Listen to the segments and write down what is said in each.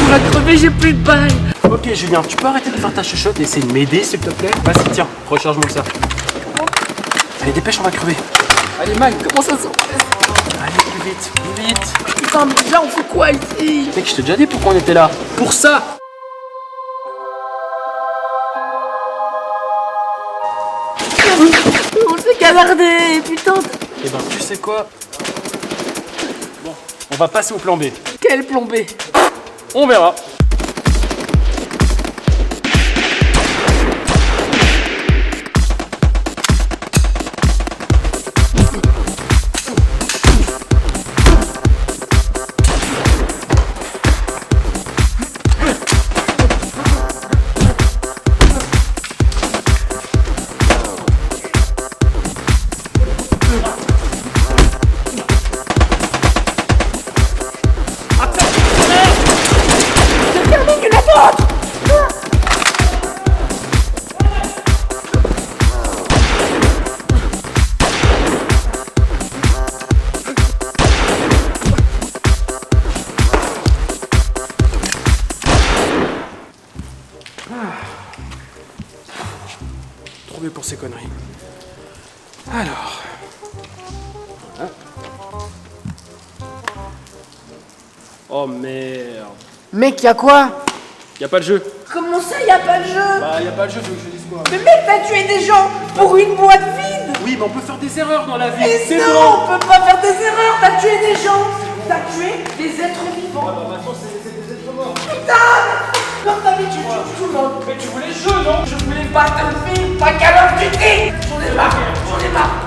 on va crever, j'ai plus de balles. Ok Julien, tu peux arrêter de faire ta chuchote et essayer de m'aider s'il te plaît? Vas-y tiens, recharge-moi ça. Allez dépêche, on va crever. Allez Mike, comment ça sent? Allez plus vite, plus vite. Putain mais là on fait quoi ici? Mec, je t'ai déjà dit pourquoi on était là. Pour ça. On s'est canardé, putain. Eh ben tu sais quoi? Bon, on va passer au plan B. Quel plombé. On verra. Trouvé pour ces conneries. Alors. Voilà. Oh merde. Mec, y'a quoi? Y'a pas de jeu. Comment ça, y'a pas de jeu? Bah y'a pas de jeu, tu veux que je dise quoi? Mais mec, t'as tué des gens pour une boîte vide. Oui, mais on peut faire des erreurs dans la vie. Et C'est non, bon. on peut pas faire des erreurs, t'as tué des gens. T'as tué des êtres vivants. Ah bah maintenant c'est des êtres morts. Putain! Comme d'habitude, tu tout le monde. Mais tu voulais le jeu, non? Je voulais Battlefield, pas Call of Duty. J'en ai marre, j'en ai marre.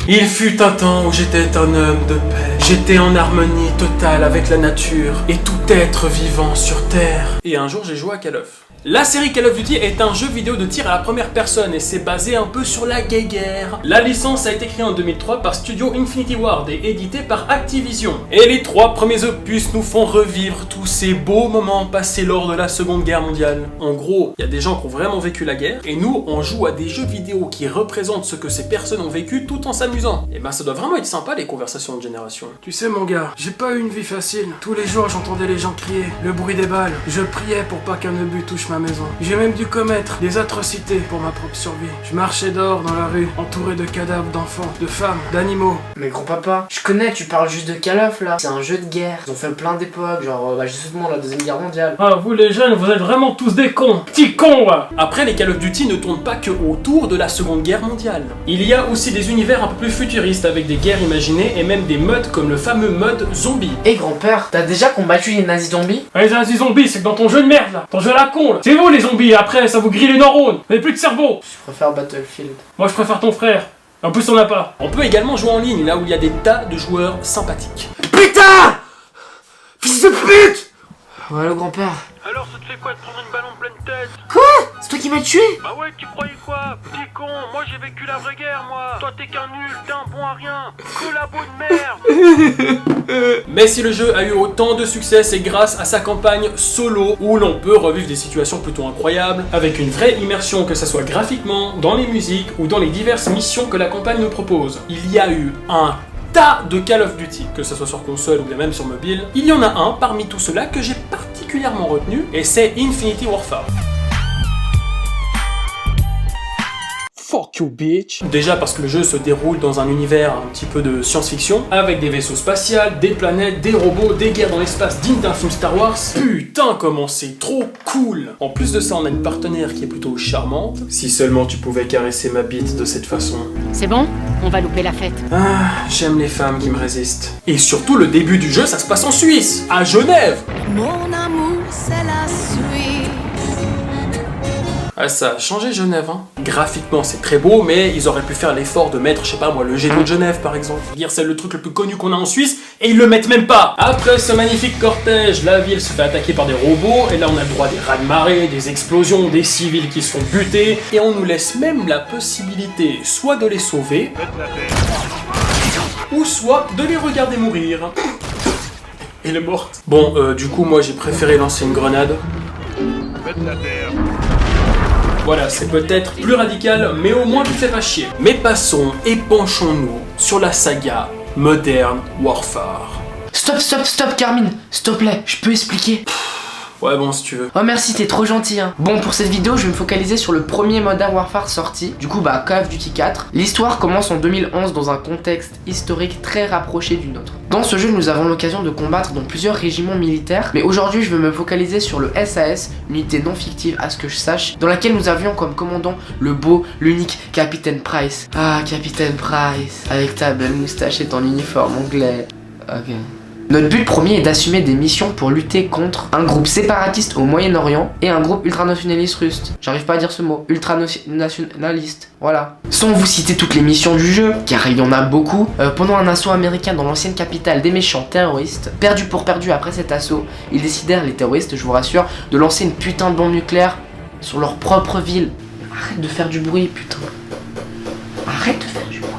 Il fut un temps où j'étais un homme de paix. J'étais en harmonie totale avec la nature et tout être vivant sur Terre. Et un jour j'ai joué à Call of. La série Call of Duty est un jeu vidéo de tir à la première personne et c'est basé un peu sur la guerre. La licence a été créée en 2003 par Studio Infinity Ward et éditée par Activision. Et les 3 premiers opus nous font revivre tous ces beaux moments passés lors de la Seconde Guerre mondiale. En gros, il y a des gens qui ont vraiment vécu la guerre et nous on joue à des jeux vidéo qui représentent ce que ces personnes ont vécu tout en s'amusant. Et ben ça doit vraiment être sympa les conversations de génération. Tu sais mon gars, j'ai pas eu une vie facile. Tous les jours j'entendais les gens crier, le bruit des balles. Je priais pour pas qu'un obus touche ma maison. J'ai même dû commettre des atrocités pour ma propre survie. Je marchais dehors dans la rue, entouré de cadavres d'enfants, de femmes, d'animaux. Mais gros papa, je connais, tu parles juste de Call of là. C'est un jeu de guerre. Ils ont fait plein d'époques, genre justement la Deuxième Guerre mondiale. Ah vous les jeunes, vous êtes vraiment tous des cons. Petits cons ouais. Après les Call of Duty ne tournent pas que autour de la Seconde Guerre mondiale. Il y a aussi des univers un peu plus futuristes avec des guerres imaginées et même des modes comme le fameux mode zombie. Et grand-père, t'as déjà combattu les nazis zombies? Ah, les nazis zombies, c'est que dans ton jeu de merde là, ton jeu à la con là. C'est vous les zombies, après ça vous grille les neurones, vous n'avez plus de cerveau. Je préfère Battlefield. Moi je préfère ton frère. En plus on n'a pas. On peut également jouer en ligne là où il y a des tas de joueurs sympathiques. Putain! Fils de pute! Ouais, le grand-père. Alors ça te fait quoi de prendre une balle en pleine tête? Quoi? C'est toi qui m'as tué? Bah ouais, tu croyais quoi? Petit con, moi j'ai vécu la vraie guerre moi. Toi t'es qu'un nul, t'es un bon à rien. Collabo de merde. Mais si le jeu a eu autant de succès, c'est grâce à sa campagne solo où l'on peut revivre des situations plutôt incroyables avec une vraie immersion, que ce soit graphiquement, dans les musiques ou dans les diverses missions que la campagne nous propose. Il y a eu un tas de Call of Duty, que ce soit sur console ou bien même sur mobile. Il y en a un parmi tout cela que j'ai particulièrement retenu et c'est Infinity Warfare. Fuck you bitch. Déjà parce que le jeu se déroule dans un univers un petit peu de science-fiction, avec des vaisseaux spatiaux, des planètes, des robots, des guerres dans l'espace dignes d'un film Star Wars. Putain comment c'est trop cool. En plus de ça on a une partenaire qui est plutôt charmante. Si seulement tu pouvais caresser ma bite de cette façon. C'est bon? On va louper la fête. Ah, j'aime les femmes qui me résistent. Et surtout le début du jeu ça se passe en Suisse, à Genève. Mon amour, c'est la Suisse. Ah ça a changé Genève hein. Graphiquement c'est très beau mais ils auraient pu faire l'effort de mettre je sais pas moi le jet d'eau de Genève par exemple. Dire c'est le truc le plus connu qu'on a en Suisse et ils le mettent même pas. Après ce magnifique cortège, la ville se fait attaquer par des robots et là on a le droit à des raz-de-marée, des explosions, des civils qui se font buter et on nous laisse même la possibilité soit de les sauver ou soit de les regarder mourir. Elle est morte. Bon du coup moi j'ai préféré lancer une grenade. Voilà, c'est peut-être plus radical, mais au moins tu te fais pas chier. Mais passons et penchons-nous sur la saga Modern Warfare. Stop, Carmine. S'il te plaît, je peux expliquer. Ouais bon si tu veux. Oh merci, t'es trop gentil hein. Bon, pour cette vidéo je vais me focaliser sur le premier Modern Warfare sorti. Du coup bah Call of Duty 4. L'histoire commence en 2011 dans un contexte historique très rapproché du nôtre. Dans ce jeu nous avons l'occasion de combattre dans plusieurs régiments militaires. Mais aujourd'hui je vais me focaliser sur le SAS, unité non fictive à ce que je sache, dans laquelle nous avions comme commandant le beau, l'unique Capitaine Price. Ah Capitaine Price, avec ta belle moustache et ton uniforme anglais. Ok. Notre but premier est d'assumer des missions pour lutter contre un groupe séparatiste au Moyen-Orient et un groupe ultranationaliste russe. J'arrive pas à dire ce mot, ultranationaliste, voilà. Sans vous citer toutes les missions du jeu, car il y en a beaucoup, pendant un assaut américain dans l'ancienne capitale des méchants terroristes, perdu pour perdu après cet assaut, ils décidèrent, les terroristes, je vous rassure, de lancer une putain de bombe nucléaire sur leur propre ville. Arrête de faire du bruit, putain. Arrête de faire du bruit.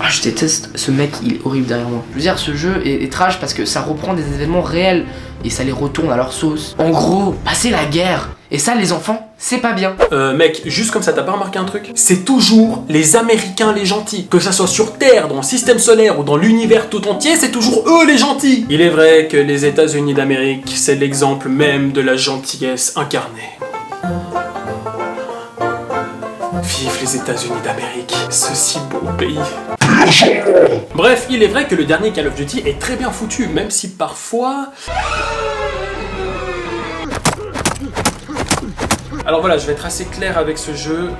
Ah, je déteste ce mec, il est horrible derrière moi. Je veux dire, ce jeu est trash parce que ça reprend des événements réels et ça les retourne à leur sauce. En gros, passer la guerre. Et ça, les enfants, c'est pas bien. Mec, juste comme ça, t'as pas remarqué un truc? C'est toujours les Américains les gentils. Que ça soit sur Terre, dans le système solaire ou dans l'univers tout entier, c'est toujours eux les gentils. Il est vrai que les États-Unis d'Amérique, c'est l'exemple même de la gentillesse incarnée. Vive les États-Unis d'Amérique, ce si beau pays. Bref, il est vrai que le dernier Call of Duty est très bien foutu, même si parfois... Alors voilà, je vais être assez clair avec ce jeu,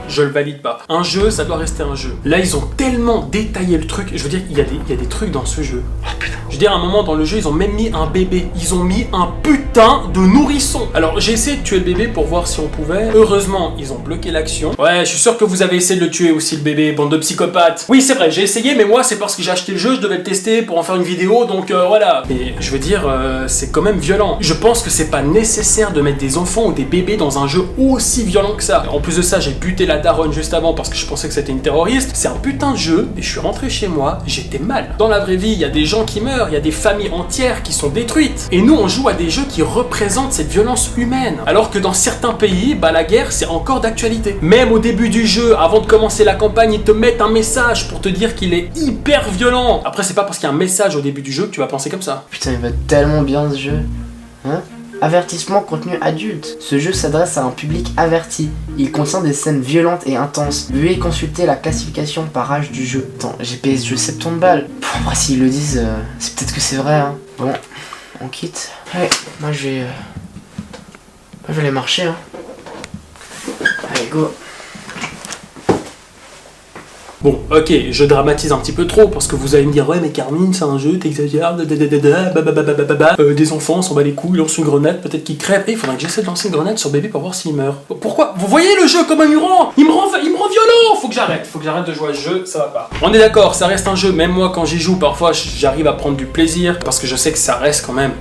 je le valide pas. Un jeu, ça doit rester un jeu. Là, ils ont tellement détaillé le truc, je veux dire, il y a des trucs dans ce jeu. Oh putain. Je veux dire, à un moment dans le jeu, ils ont même mis un bébé. Ils ont mis un putain de nourrisson. Alors, j'ai essayé de tuer le bébé pour voir si on pouvait. Heureusement, ils ont bloqué l'action. Ouais, je suis sûr que vous avez essayé de le tuer aussi, le bébé, bande de psychopathes. Oui, c'est vrai, j'ai essayé, mais moi, c'est parce que j'ai acheté le jeu, je devais le tester pour en faire une vidéo, donc voilà. Mais je veux dire, c'est quand même violent. Je pense que c'est pas nécessaire de mettre des enfants ou des bébés dans un jeu aussi violent que ça. En plus de ça, j'ai buté la daronne juste avant parce que je pensais que c'était une terroriste. C'est un putain de jeu et je suis rentré chez moi, j'étais mal. Dans la vraie vie, il y a des gens qui meurent, il y a des familles entières qui sont détruites. Et nous, on joue à des jeux qui représentent cette violence humaine. Alors que dans certains pays, bah la guerre, c'est encore d'actualité. Même au début du jeu, avant de commencer la campagne, ils te mettent un message pour te dire qu'il est hyper violent. Après, c'est pas parce qu'il y a un message au début du jeu que tu vas penser comme ça. Putain, il va tellement bien ce jeu. Hein? Avertissement contenu adulte. Ce jeu s'adresse à un public averti. Il contient des scènes violentes et intenses. Veuillez consulter la classification par âge du jeu. Attends, j'ai payé ce jeu 70 balles. Après, s'ils le disent, c'est peut-être que c'est vrai. Hein. Bon, on quitte. Allez, moi je vais aller marcher. Hein. Allez, go. Bon, ok, je dramatise un petit peu trop parce que vous allez me dire ouais mais Carmine c'est un jeu, t'exagères, des enfants, on s'en bat les couilles, lance une grenade, peut-être qu'ils crèvent. Et il faudrait que j'essaie de lancer une grenade sur bébé pour voir s'il meurt. Pourquoi? Vous voyez le jeu comme un murant? Il me rend violent. Faut que j'arrête de jouer à ce jeu, ça va pas. On est d'accord, ça reste un jeu, même moi quand j'y joue, parfois j'arrive à prendre du plaisir parce que je sais que ça reste quand même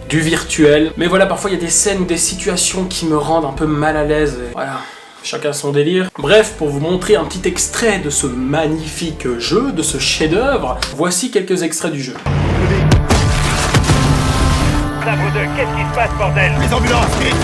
du virtuel. Mais voilà, parfois il y a des scènes ou des situations qui me rendent un peu mal à l'aise. Et voilà. Chacun son délire. Bref, pour vous montrer un petit extrait de ce magnifique jeu, de ce chef-d'œuvre, voici quelques extraits du jeu. Là, vous deux, qu'est-ce qui se passe, bordel? Les ambulances, vite!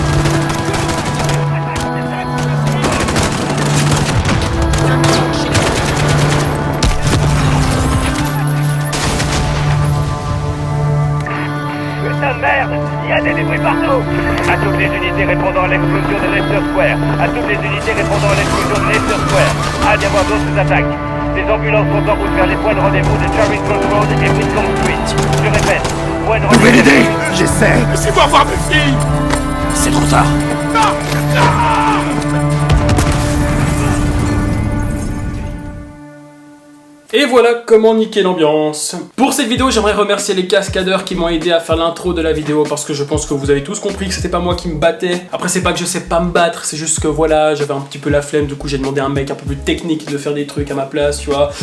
Putain de merde! Il y a des débris partout! À toutes les unités répondant à l'explosion de Leicester Square! À toutes les unités répondant à l'explosion de Leicester Square! À d'y avoir d'autres attaques! Les ambulances sont en route vers les points de rendez-vous de Charing Cross Road et Winston Street. Je répète, point de rendez-vous... Nouvelle idée! J'essaie! Laissez-moi voir mes filles! C'est trop tard! Non! Et voilà comment niquer l'ambiance. Pour cette vidéo, j'aimerais remercier les cascadeurs qui m'ont aidé à faire l'intro de la vidéo parce que je pense que vous avez tous compris que c'était pas moi qui me battais. Après, c'est pas que je sais pas me battre, c'est juste que voilà, j'avais un petit peu la flemme, du coup j'ai demandé à un mec un peu plus technique de faire des trucs à ma place, tu vois.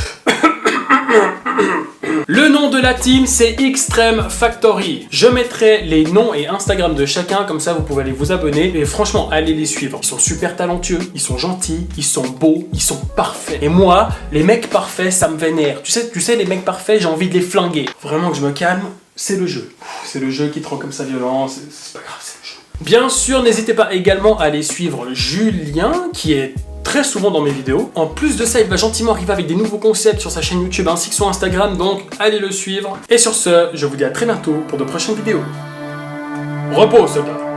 Le nom de la team, c'est Extreme Factory. Je mettrai les noms et Instagram de chacun, comme ça vous pouvez aller vous abonner. Et franchement, allez les suivre. Ils sont super talentueux, ils sont gentils, ils sont beaux, ils sont parfaits. Et moi, les mecs parfaits, ça me vénère. Tu sais, les mecs parfaits, j'ai envie de les flinguer. Vraiment que je me calme, c'est le jeu. C'est le jeu qui te rend comme ça violent, c'est pas grave, c'est le jeu. Bien sûr, n'hésitez pas également à aller suivre Julien, qui est très souvent dans mes vidéos. En plus de ça, il va gentiment arriver avec des nouveaux concepts sur sa chaîne YouTube ainsi que son Instagram, donc allez le suivre. Et sur ce, je vous dis à très bientôt pour de prochaines vidéos. Repos, soldat.